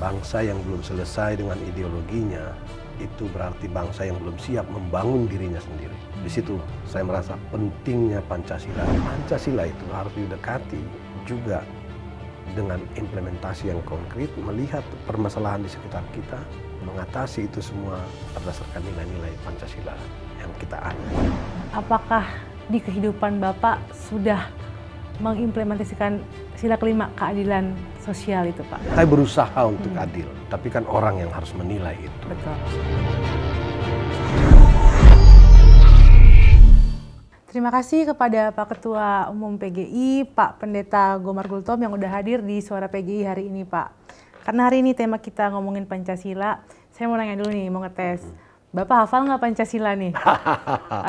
Bangsa yang belum selesai dengan ideologinya, itu berarti bangsa yang belum siap membangun dirinya sendiri. Di situ saya merasa pentingnya Pancasila. Pancasila itu harus didekati juga dengan implementasi yang konkret, melihat permasalahan di sekitar kita, mengatasi itu semua berdasarkan nilai-nilai Pancasila yang kita anut. Apakah di kehidupan Bapak sudah mengimplementasikan sila kelima, keadilan sosial itu, Pak? Saya berusaha untuk adil, tapi kan orang yang harus menilai itu. Betul. Terima kasih kepada Pak Ketua Umum PGI, Pak Pendeta Gomar Gultom yang udah hadir di Suara PGI hari ini, Pak. Karena hari ini tema kita ngomongin Pancasila, saya mau nanya dulu nih, mau ngetes. Bapak hafal nggak Pancasila nih?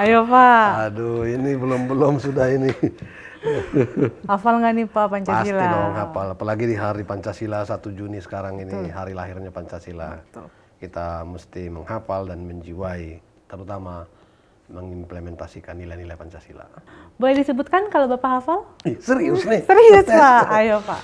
Ayo, Pak. Aduh, ini belum sudah ini. Hafal nggak nih, Pak, Pancasila? Pasti dong hafal, apalagi di hari Pancasila 1 Juni sekarang ini, hari lahirnya Pancasila. Betul. Kita mesti menghafal dan menjiwai, terutama mengimplementasikan nilai-nilai Pancasila. Boleh disebutkan kalau Bapak hafal? Serius nih? Serius, Pak. Ayo, Pak.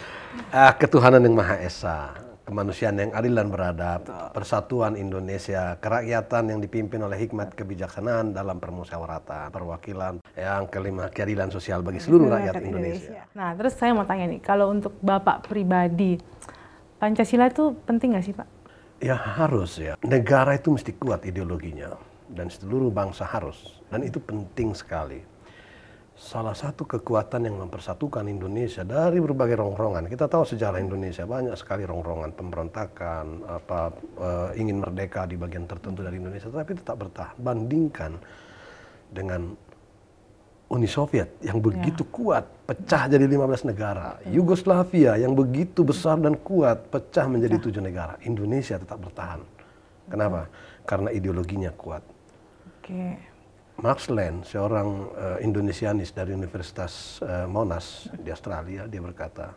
Ketuhanan yang Maha Esa, kemanusiaan yang adil dan beradab, persatuan Indonesia, kerakyatan yang dipimpin oleh hikmat kebijaksanaan dalam permusyawaratan, perwakilan, yang kelima, keadilan sosial bagi seluruh rakyat Indonesia. Nah, terus saya mau tanya nih, kalau untuk Bapak pribadi, Pancasila itu penting nggak sih, Pak? Ya harus ya, negara itu mesti kuat ideologinya, dan seluruh bangsa harus, dan itu penting sekali. Salah satu kekuatan yang mempersatukan Indonesia dari berbagai rongrongan. Kita tahu sejarah Indonesia banyak sekali rongrongan pemberontakan, ingin merdeka di bagian tertentu dari Indonesia, tapi tetap bertahan. Bandingkan dengan Uni Soviet yang begitu kuat, pecah jadi 15 negara. Yugoslavia yang begitu besar dan kuat, pecah menjadi 7 negara. Indonesia tetap bertahan. Kenapa? Karena ideologinya kuat. Oke. Max Land, seorang Indonesianis dari Universitas Monash di Australia, dia berkata,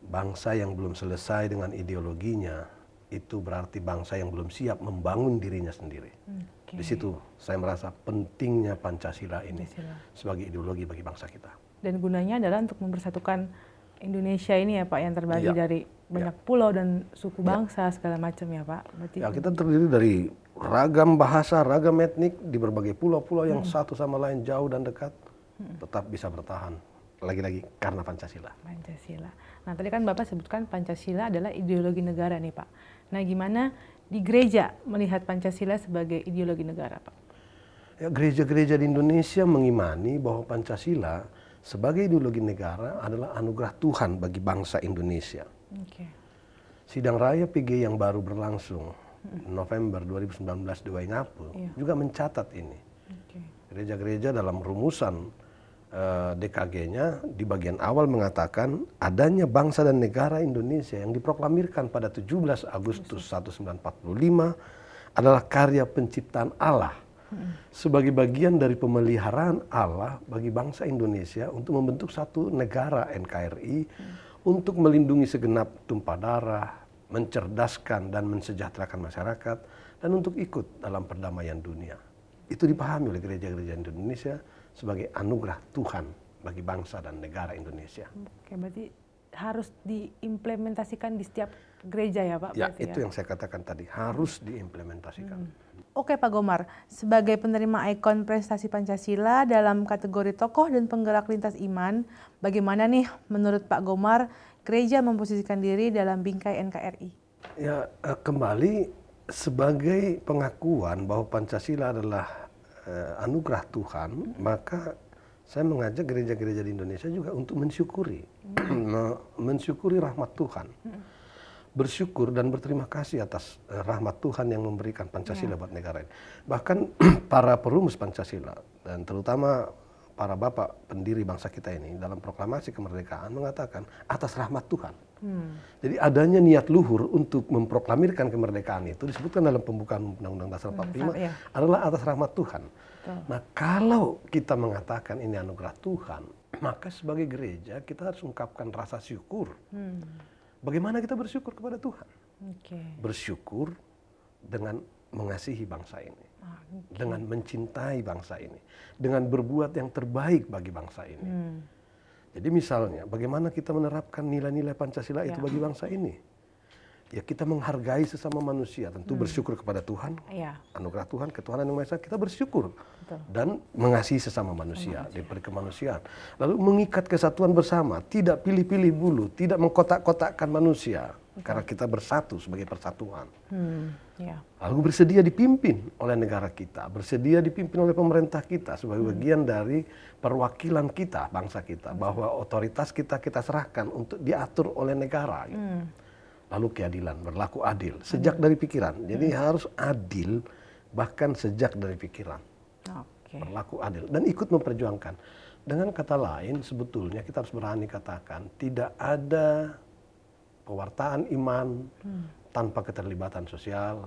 bangsa yang belum selesai dengan ideologinya, itu berarti bangsa yang belum siap membangun dirinya sendiri. Di situ saya merasa pentingnya Pancasila ini sebagai ideologi bagi bangsa kita. Dan gunanya adalah untuk mempersatukan Indonesia ini ya, Pak, yang terbagi dari banyak pulau dan suku bangsa segala macam ya, Pak. Berarti ya, kita terdiri dari ragam bahasa, ragam etnik di berbagai pulau-pulau yang satu sama lain jauh dan dekat, tetap bisa bertahan. Lagi-lagi karena Pancasila. Pancasila. Nah, tadi kan Bapak sebutkan Pancasila adalah ideologi negara nih, Pak. Nah, gimana di gereja melihat Pancasila sebagai ideologi negara, Pak? Ya, gereja-gereja di Indonesia mengimani bahwa Pancasila sebagai ideologi negara adalah anugerah Tuhan bagi bangsa Indonesia. Sidang Raya PGI yang baru berlangsung November 2019 di Waingapu juga mencatat ini. Gereja-gereja dalam rumusan DKG-nya di bagian awal mengatakan adanya bangsa dan negara Indonesia yang diproklamirkan pada 17 Agustus 1945 adalah karya penciptaan Allah sebagai bagian dari pemeliharaan Allah bagi bangsa Indonesia untuk membentuk satu negara NKRI untuk melindungi segenap tumpah darah, mencerdaskan dan mensejahterakan masyarakat, dan untuk ikut dalam perdamaian dunia. Itu dipahami oleh gereja-gereja Indonesia sebagai anugerah Tuhan bagi bangsa dan negara Indonesia. Oke, berarti harus diimplementasikan di setiap gereja ya, Pak? Ya, itu yang saya katakan tadi, harus diimplementasikan. Oke, Pak Gomar, sebagai penerima ikon prestasi Pancasila dalam kategori tokoh dan penggerak lintas iman, bagaimana nih menurut Pak Gomar gereja memposisikan diri dalam bingkai NKRI? Ya, kembali sebagai pengakuan bahwa Pancasila adalah anugerah Tuhan, maka saya mengajak gereja-gereja di Indonesia juga untuk mensyukuri, mensyukuri rahmat Tuhan. Bersyukur dan berterima kasih atas rahmat Tuhan yang memberikan Pancasila buat negara ini. Bahkan para perumus Pancasila dan terutama para bapak pendiri bangsa kita ini dalam proklamasi kemerdekaan mengatakan atas rahmat Tuhan. Jadi adanya niat luhur untuk memproklamirkan kemerdekaan itu disebutkan dalam pembukaan Undang-Undang Dasar 45 adalah atas rahmat Tuhan. Nah, kalau kita mengatakan ini anugerah Tuhan, maka sebagai gereja kita harus ungkapkan rasa syukur. Bagaimana kita bersyukur kepada Tuhan? Bersyukur dengan mengasihi bangsa ini, dengan mencintai bangsa ini, dengan berbuat yang terbaik bagi bangsa ini. Jadi misalnya, bagaimana kita menerapkan nilai-nilai Pancasila itu bagi bangsa ini? ya kita menghargai sesama manusia, tentu bersyukur kepada Tuhan, anugerah Tuhan, ketuhanan yang Maha Esa, kita bersyukur. Betul. Dan mengasihi sesama manusia, diberi kemanusiaan. Lalu mengikat kesatuan bersama, tidak pilih-pilih bulu, tidak mengkotak-kotakkan manusia, karena kita bersatu sebagai persatuan. Lalu bersedia dipimpin oleh negara kita, bersedia dipimpin oleh pemerintah kita sebagai bagian dari perwakilan kita, bangsa kita, bahwa otoritas kita serahkan untuk diatur oleh negara. Gitu. Lalu keadilan, berlaku adil, sejak dari pikiran. Jadi harus adil, bahkan sejak dari pikiran. Berlaku adil, dan ikut memperjuangkan. Dengan kata lain, sebetulnya kita harus berani katakan, tidak ada pewartaan iman tanpa keterlibatan sosial,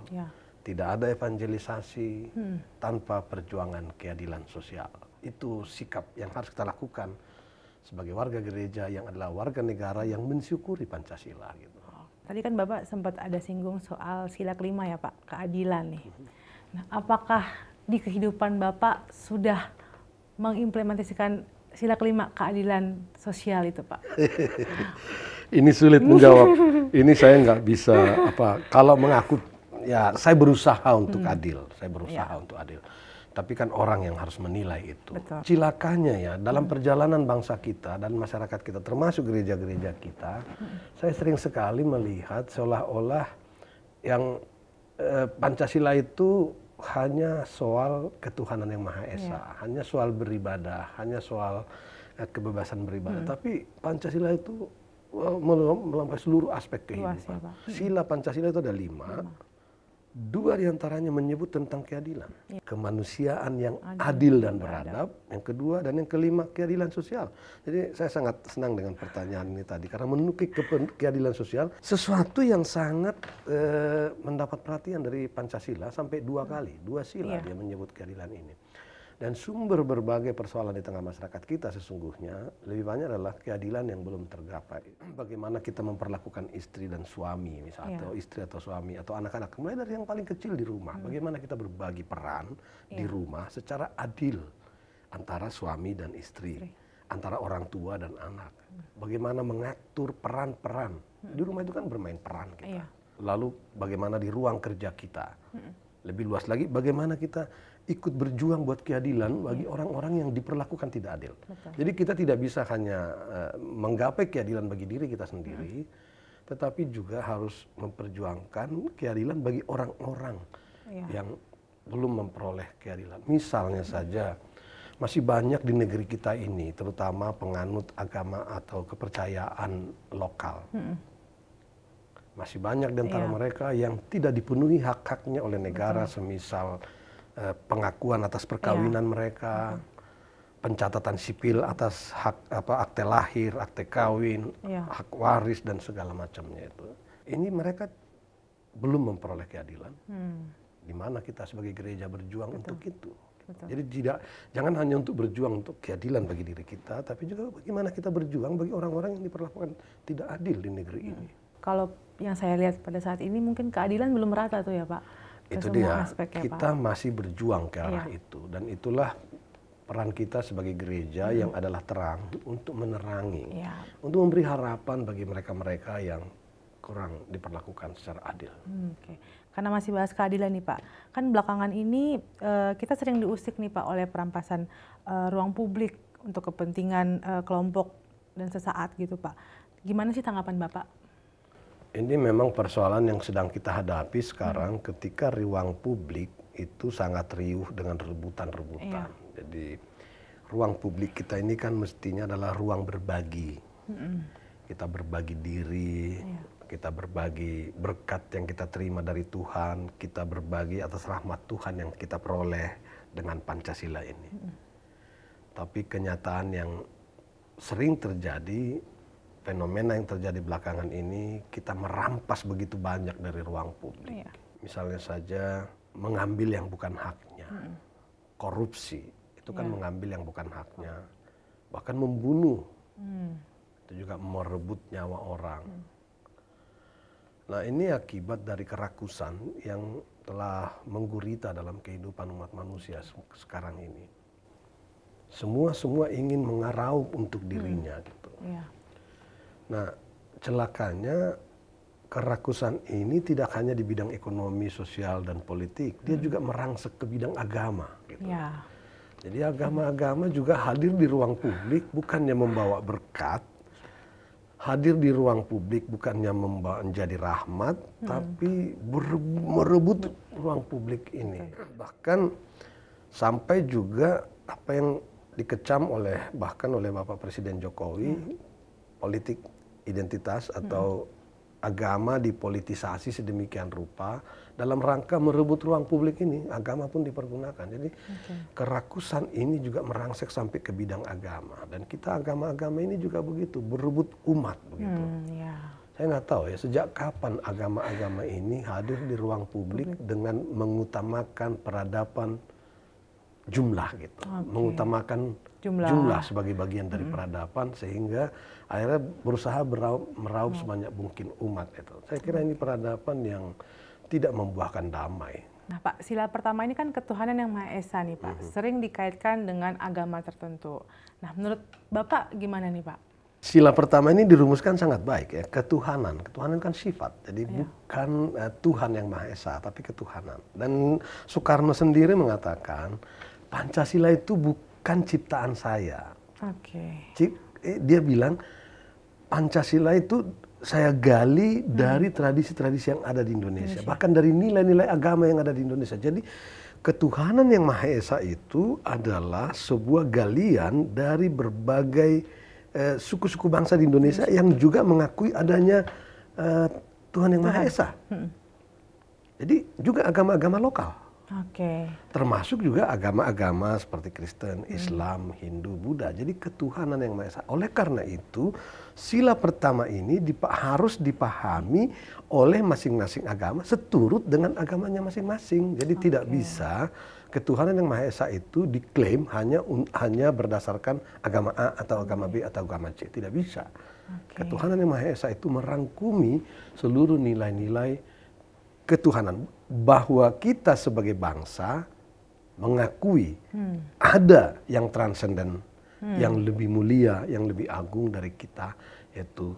tidak ada evangelisasi tanpa perjuangan keadilan sosial. Itu sikap yang harus kita lakukan sebagai warga gereja yang adalah warga negara yang mensyukuri Pancasila. Gitu. Tadi kan Bapak sempat ada singgung soal sila kelima ya Pak, keadilan nih. Nah, apakah di kehidupan Bapak sudah mengimplementasikan sila kelima keadilan sosial itu Pak? Ini sulit menjawab. Ini saya nggak bisa kalau mengaku, ya saya berusaha untuk adil, saya berusaha untuk adil. Tapi kan orang yang harus menilai itu. Betul. Cilakanya ya, dalam perjalanan bangsa kita dan masyarakat kita, termasuk gereja-gereja kita, saya sering sekali melihat seolah-olah yang Pancasila itu hanya soal ketuhanan yang Maha Esa, hanya soal beribadah, hanya soal kebebasan beribadah. Tapi Pancasila itu melampaui seluruh aspek kehidupan. Sila Pancasila itu ada 5. 2 diantaranya menyebut tentang keadilan, kemanusiaan yang adil dan beradab. Yang kedua dan yang kelima keadilan sosial. Jadi saya sangat senang dengan pertanyaan ini tadi karena menukik keadilan sosial, sesuatu yang sangat mendapat perhatian dari Pancasila sampai 2 kali, 2 sila dia menyebut keadilan ini. Dan sumber berbagai persoalan di tengah masyarakat kita sesungguhnya lebih banyak adalah keadilan yang belum tergapai. Bagaimana kita memperlakukan istri dan suami misalnya, atau istri atau suami atau anak-anak, mulai dari yang paling kecil di rumah. Bagaimana kita berbagi peran di rumah secara adil antara suami dan istri, antara orang tua dan anak. Bagaimana mengatur peran-peran. Di rumah itu kan bermain peran kita. Lalu bagaimana di ruang kerja kita. Lebih luas lagi, bagaimana kita ikut berjuang buat keadilan bagi orang-orang yang diperlakukan tidak adil. Jadi kita tidak bisa hanya menggapai keadilan bagi diri kita sendiri, tetapi juga harus memperjuangkan keadilan bagi orang-orang yang belum memperoleh keadilan. Misalnya saja, masih banyak di negeri kita ini, terutama penganut agama atau kepercayaan lokal. Masih banyak di antara mereka yang tidak dipenuhi hak-haknya oleh negara, semisal pengakuan atas perkawinan mereka, pencatatan sipil atas hak akte lahir, akte kawin, hak waris dan segala macamnya itu. Ini mereka belum memperoleh keadilan. Di mana kita sebagai gereja berjuang untuk itu. Jadi jangan hanya untuk berjuang untuk keadilan bagi diri kita, tapi juga bagaimana kita berjuang bagi orang-orang yang diperlakukan tidak adil di negeri ini. Kalau yang saya lihat pada saat ini mungkin keadilan belum merata tuh ya Pak. Itu dia, kita masih berjuang ke arah itu, dan itulah peran kita sebagai gereja yang adalah terang untuk menerangi, untuk memberi harapan bagi mereka-mereka yang kurang diperlakukan secara adil. Karena masih bahas keadilan nih Pak, kan belakangan ini kita sering diusik nih Pak oleh perampasan ruang publik untuk kepentingan kelompok dan sesaat gitu Pak. Gimana sih tanggapan Bapak? Ini memang persoalan yang sedang kita hadapi sekarang ketika ruang publik itu sangat riuh dengan rebutan-rebutan. Jadi ruang publik kita ini kan mestinya adalah ruang berbagi. Kita berbagi diri, kita berbagi berkat yang kita terima dari Tuhan, kita berbagi atas rahmat Tuhan yang kita peroleh dengan Pancasila ini. Tapi kenyataan yang sering terjadi, fenomena yang terjadi belakangan ini, kita merampas begitu banyak dari ruang publik. Misalnya saja mengambil yang bukan haknya, korupsi itu kan mengambil yang bukan haknya, bahkan membunuh, itu juga merebut nyawa orang. Nah ini akibat dari kerakusan yang telah menggurita dalam kehidupan umat manusia sekarang ini. Semua ingin mengaraup untuk dirinya gitu. Nah, celakanya kerakusan ini tidak hanya di bidang ekonomi, sosial, dan politik, dia juga merangsek ke bidang agama. Gitu. Ya. Jadi agama-agama juga hadir di ruang publik bukannya membawa berkat, hadir di ruang publik bukannya menjadi rahmat, tapi merebut ruang publik ini. Bahkan sampai juga apa yang dikecam bahkan oleh Bapak Presiden Jokowi, politik identitas atau agama dipolitisasi sedemikian rupa dalam rangka merebut ruang publik ini, agama pun dipergunakan. Jadi kerakusan ini juga merangsek sampai ke bidang agama, dan kita agama-agama ini juga begitu, berebut umat begitu. Saya nggak tahu ya sejak kapan agama-agama ini hadir di ruang publik dengan mengutamakan peradaban jumlah gitu, mengutamakan jumlah sebagai bagian dari peradaban, sehingga akhirnya berusaha meraup sebanyak mungkin umat itu. Saya kira ini peradaban yang tidak membuahkan damai. Nah Pak, sila pertama ini kan ketuhanan yang Maha Esa nih Pak, sering dikaitkan dengan agama tertentu. Nah menurut Bapak gimana nih Pak? Sila pertama ini dirumuskan sangat baik ya, ketuhanan. Ketuhanan kan sifat, jadi bukan Tuhan yang Maha Esa, tapi ketuhanan. Dan Soekarno sendiri mengatakan Pancasila itu bukan ciptaan saya. Dia bilang Pancasila itu saya gali dari tradisi-tradisi yang ada di Indonesia, bahkan dari nilai-nilai agama yang ada di Indonesia. Jadi ketuhanan yang Maha Esa itu adalah sebuah galian dari berbagai suku-suku bangsa di Indonesia yang juga mengakui adanya Tuhan yang Maha Esa. Jadi juga agama-agama lokal. Termasuk juga agama-agama seperti Kristen, Islam, Hindu, Buddha. Jadi ketuhanan yang Maha Esa. Oleh karena itu, sila pertama ini harus dipahami oleh masing-masing agama seturut dengan agamanya masing-masing. Jadi tidak bisa ketuhanan yang Maha Esa itu diklaim hanya berdasarkan agama A atau agama B atau agama C. Tidak bisa. Ketuhanan yang Maha Esa itu merangkumi seluruh nilai-nilai ketuhanan, bahwa kita sebagai bangsa mengakui ada yang transenden, yang lebih mulia, yang lebih agung dari kita, yaitu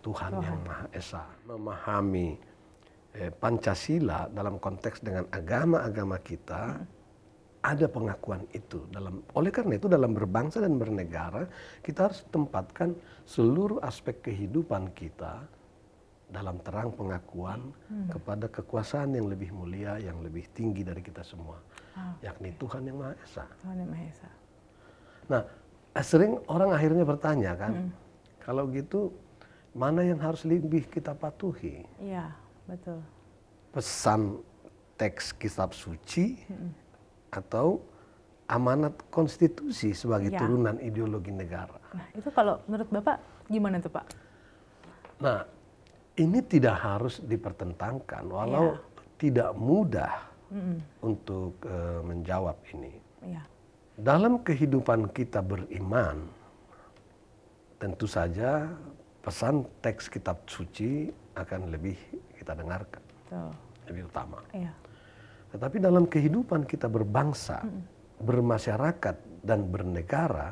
Tuhan yang Maha Esa. Memahami Pancasila dalam konteks dengan agama-agama kita, ada pengakuan itu. Oleh karena itu dalam berbangsa dan bernegara, kita harus tempatkan seluruh aspek kehidupan kita dalam terang pengakuan kepada kekuasaan yang lebih mulia, yang lebih tinggi dari kita semua, yakni Tuhan yang Maha Esa. Nah, sering orang akhirnya bertanya kan, kalau gitu mana yang harus lebih kita patuhi? Iya, betul. Pesan teks kitab suci atau amanat konstitusi sebagai turunan ideologi negara? Nah, itu kalau menurut Bapak gimana tuh Pak? Nah, ini tidak harus dipertentangkan, walau tidak mudah untuk menjawab ini. Dalam kehidupan kita beriman, tentu saja pesan teks kitab suci akan lebih kita dengarkan, lebih utama. Tetapi dalam kehidupan kita berbangsa, bermasyarakat, dan bernegara,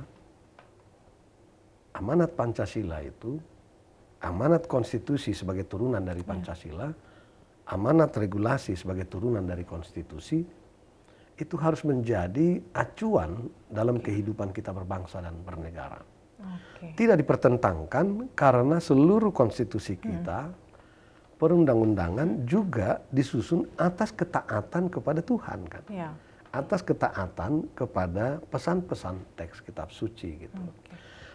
amanat Pancasila itu, amanat konstitusi sebagai turunan dari Pancasila, amanat regulasi sebagai turunan dari konstitusi, itu harus menjadi acuan dalam kehidupan kita berbangsa dan bernegara. Tidak dipertentangkan karena seluruh konstitusi kita, perundang-undangan juga disusun atas ketaatan kepada Tuhan kan. Atas ketaatan kepada pesan-pesan teks kitab suci gitu.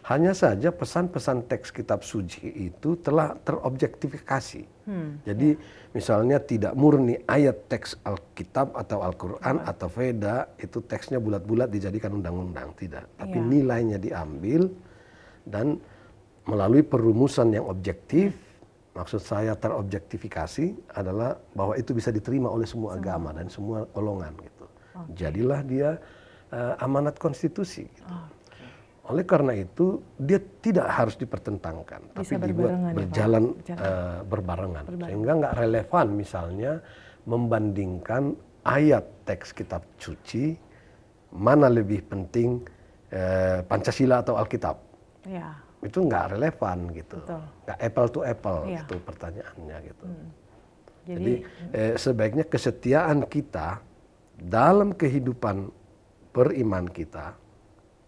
Hanya saja pesan-pesan teks kitab suci itu telah terobjektifikasi. Jadi misalnya tidak murni ayat teks Alkitab atau Al-Quran atau Veda itu teksnya bulat-bulat dijadikan undang-undang. Tidak. Tapi nilainya diambil dan melalui perumusan yang objektif, maksud saya terobjektifikasi adalah bahwa itu bisa diterima oleh semua agama dan semua golongan gitu. Jadilah dia amanat konstitusi gitu. Oleh karena itu dia tidak harus dipertentangkan, tapi dibuat berjalan berbarengan. Sehingga nggak relevan misalnya membandingkan ayat teks kitab suci mana lebih penting, Pancasila atau Alkitab. itu nggak relevan gitu, nggak apple to apple itu pertanyaannya gitu. Jadi sebaiknya kesetiaan kita dalam kehidupan beriman kita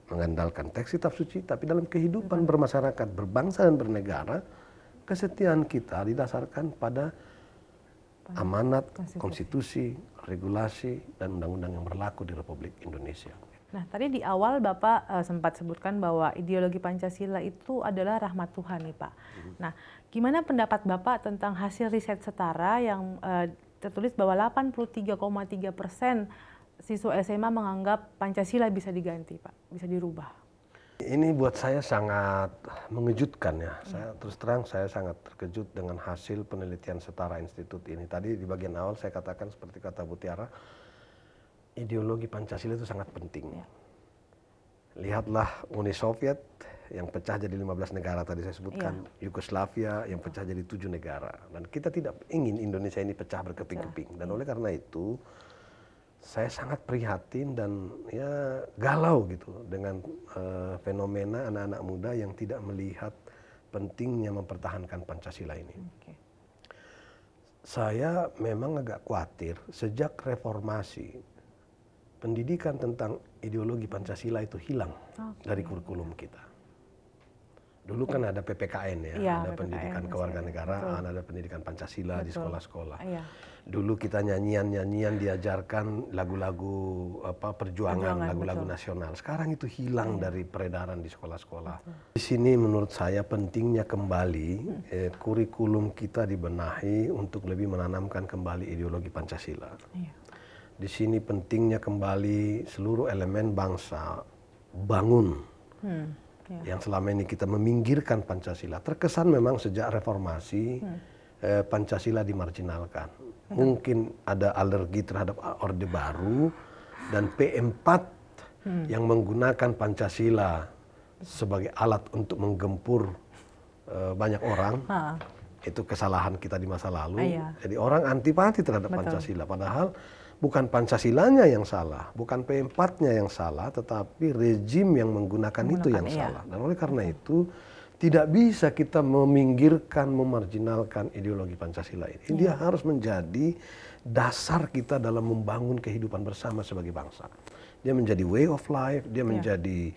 mengandalkan teks kitab suci, tapi dalam kehidupan bermasyarakat, berbangsa dan bernegara, kesetiaan kita didasarkan pada amanat, konstitusi, regulasi, dan undang-undang yang berlaku di Republik Indonesia. Nah, tadi di awal Bapak sempat sebutkan bahwa ideologi Pancasila itu adalah rahmat Tuhan nih Pak. Nah, gimana pendapat Bapak tentang hasil riset setara yang tertulis bahwa 83,3% siswa SMA menganggap Pancasila bisa diganti Pak, bisa dirubah? Ini buat saya sangat mengejutkan ya. Saya terus terang saya sangat terkejut dengan hasil penelitian setara institut ini. Tadi di bagian awal saya katakan seperti kata Bu Tiara, ideologi Pancasila itu sangat penting. Lihatlah Uni Soviet yang pecah jadi 15 negara tadi saya sebutkan, Yugoslavia yang pecah jadi 7 negara. Dan kita tidak ingin Indonesia ini pecah berkeping-keping. Dan oleh karena itu saya sangat prihatin dan ya galau gitu dengan fenomena anak-anak muda yang tidak melihat pentingnya mempertahankan Pancasila ini. Saya memang agak khawatir sejak reformasi pendidikan tentang ideologi Pancasila itu hilang dari kurikulum kita. Dulu kan ada PPKN ya, ada PPKN, pendidikan kewarganegaraan, ada pendidikan Pancasila di sekolah-sekolah. Dulu kita nyanyian-nyanyian diajarkan lagu-lagu perjuangan, lagu-lagu nasional. Sekarang itu hilang dari peredaran di sekolah-sekolah. Di sini menurut saya pentingnya kembali kurikulum kita dibenahi untuk lebih menanamkan kembali ideologi Pancasila. Di sini pentingnya kembali seluruh elemen bangsa bangun. Yang selama ini kita meminggirkan Pancasila. Terkesan memang sejak reformasi Pancasila dimarginalkan. Mungkin ada alergi terhadap Orde Baru dan P4 yang menggunakan Pancasila sebagai alat untuk menggempur banyak orang. Itu kesalahan kita di masa lalu. Jadi orang antipati terhadap Pancasila. Padahal bukan Pancasilanya yang salah, bukan P4-nya yang salah, tetapi rejim yang menggunakan itu yang salah. Dan oleh karena itu tidak bisa kita meminggirkan, memarginalkan ideologi Pancasila ini. Dia harus menjadi dasar kita dalam membangun kehidupan bersama sebagai bangsa. Dia menjadi way of life, dia menjadi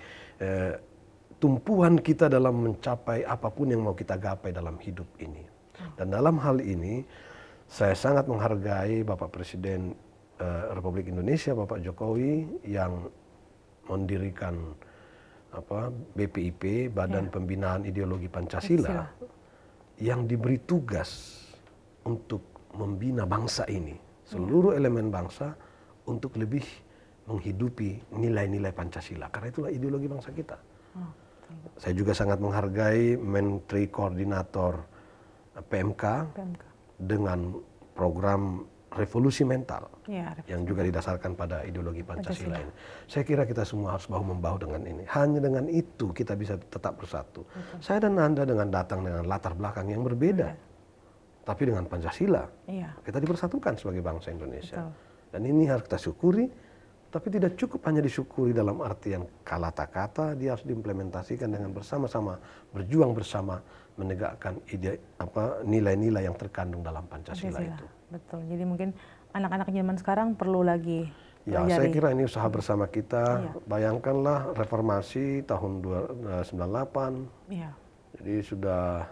tumpuan kita dalam mencapai apapun yang mau kita gapai dalam hidup ini. Dan dalam hal ini saya sangat menghargai Bapak Presiden Republik Indonesia, Bapak Jokowi, yang mendirikan BPIP, Badan Pembinaan Ideologi Pancasila, yang diberi tugas untuk membina bangsa ini, seluruh elemen bangsa, untuk lebih menghidupi nilai-nilai Pancasila. Karena itulah ideologi bangsa kita. Saya juga sangat menghargai Menteri Koordinator PMK dengan program revolusi mental yang juga didasarkan pada ideologi Pancasila ini. Saya kira kita semua harus bahu-membahu dengan ini. Hanya dengan itu kita bisa tetap bersatu. Saya dan Anda datang dengan latar belakang yang berbeda, tapi dengan Pancasila kita dipersatukan sebagai bangsa Indonesia. Dan ini harus kita syukuri, tapi tidak cukup hanya disyukuri dalam artian kata-kata, dia harus diimplementasikan dengan bersama-sama, berjuang bersama, menegakkan nilai-nilai yang terkandung dalam Pancasila itu. Betul. Jadi mungkin anak-anak zaman sekarang perlu lagi pelajari. Saya kira ini usaha bersama kita. Bayangkanlah reformasi tahun 98. Jadi sudah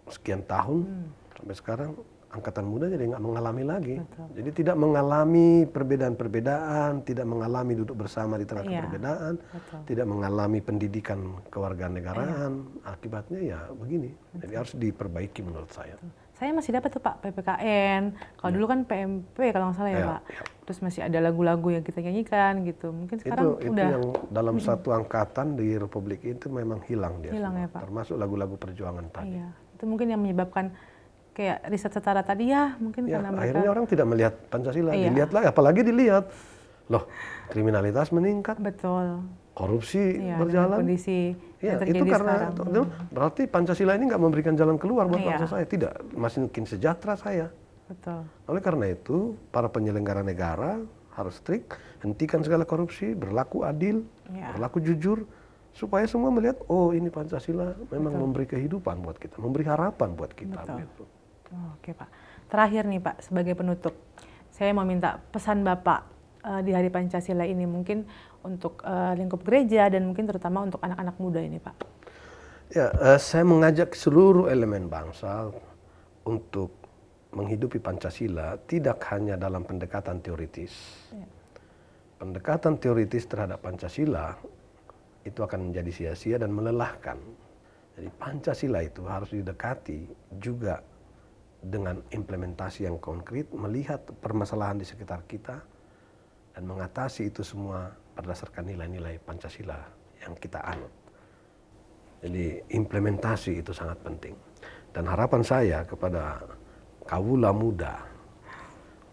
sekian tahun sampai sekarang angkatan muda jadi nggak mengalami lagi. Jadi tidak mengalami perbedaan-perbedaan, tidak mengalami duduk bersama di tengah perbedaan, tidak mengalami pendidikan kewarganegaraan. Akibatnya ya begini. Jadi harus diperbaiki menurut saya. Saya masih dapat tuh Pak PPKN. Kalau dulu kan PMP kalau nggak salah ya Pak. Terus masih ada lagu-lagu yang kita nyanyikan gitu. Mungkin sekarang itu yang dalam satu angkatan di Republik itu memang hilang dia. Hilang ya Pak. Termasuk lagu-lagu perjuangan tadi. Itu mungkin yang menyebabkan kayak riset setara tadi mungkin karena mereka akhirnya orang tidak melihat Pancasila. Dilihatlah, apalagi dilihat loh kriminalitas meningkat. Betul. Korupsi berjalan. Kondisi yang terjadi itu karena sekarang. Berarti Pancasila ini nggak memberikan jalan keluar buat bangsa saya. Tidak, masih mungkin sejahtera saya. Betul. Oleh karena itu, para penyelenggara negara harus strict, hentikan segala korupsi, berlaku adil, berlaku jujur, supaya semua melihat, oh ini Pancasila memang Betul. memberi kehidupan buat kita, memberi harapan buat kita. Betul. Gitu. Oke Pak, terakhir nih Pak, sebagai penutup, saya mau minta pesan Bapak di Hari Pancasila ini, mungkin untuk lingkup gereja dan mungkin terutama untuk anak-anak muda ini Pak. Ya, saya mengajak seluruh elemen bangsa untuk menghidupi Pancasila tidak hanya dalam pendekatan teoritis. Ya. Pendekatan teoritis terhadap Pancasila itu akan menjadi sia-sia dan melelahkan. Jadi Pancasila itu harus didekati juga dengan implementasi yang konkret, melihat permasalahan di sekitar kita, dan mengatasi itu semua berdasarkan nilai-nilai Pancasila yang kita anut. Jadi implementasi itu sangat penting. Dan harapan saya kepada kawula muda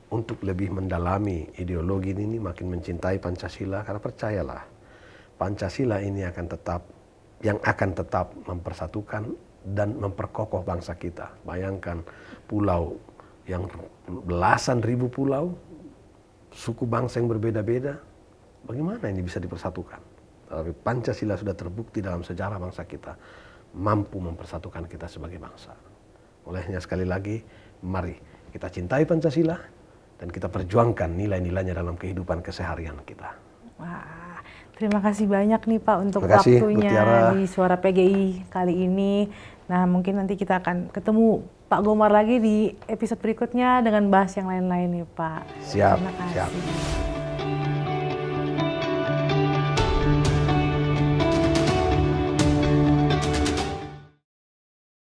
untuk lebih mendalami ideologi ini, makin mencintai Pancasila, karena percayalah, Pancasila ini akan tetap mempersatukan dan memperkokoh bangsa kita. Bayangkan pulau yang belasan ribu pulau, suku bangsa yang berbeda-beda, bagaimana ini bisa dipersatukan? Tapi Pancasila sudah terbukti dalam sejarah bangsa kita, mampu mempersatukan kita sebagai bangsa. Olehnya sekali lagi, mari kita cintai Pancasila dan kita perjuangkan nilai-nilainya dalam kehidupan keseharian kita. Wah, terima kasih banyak nih Pak untuk kasih, waktunya Mutiara. di Suara PGI kali ini. Nah, mungkin nanti kita akan ketemu Pak Gomar lagi di episode berikutnya dengan bahas yang lain-lain nih Pak. Siap, Terima kasih. siap.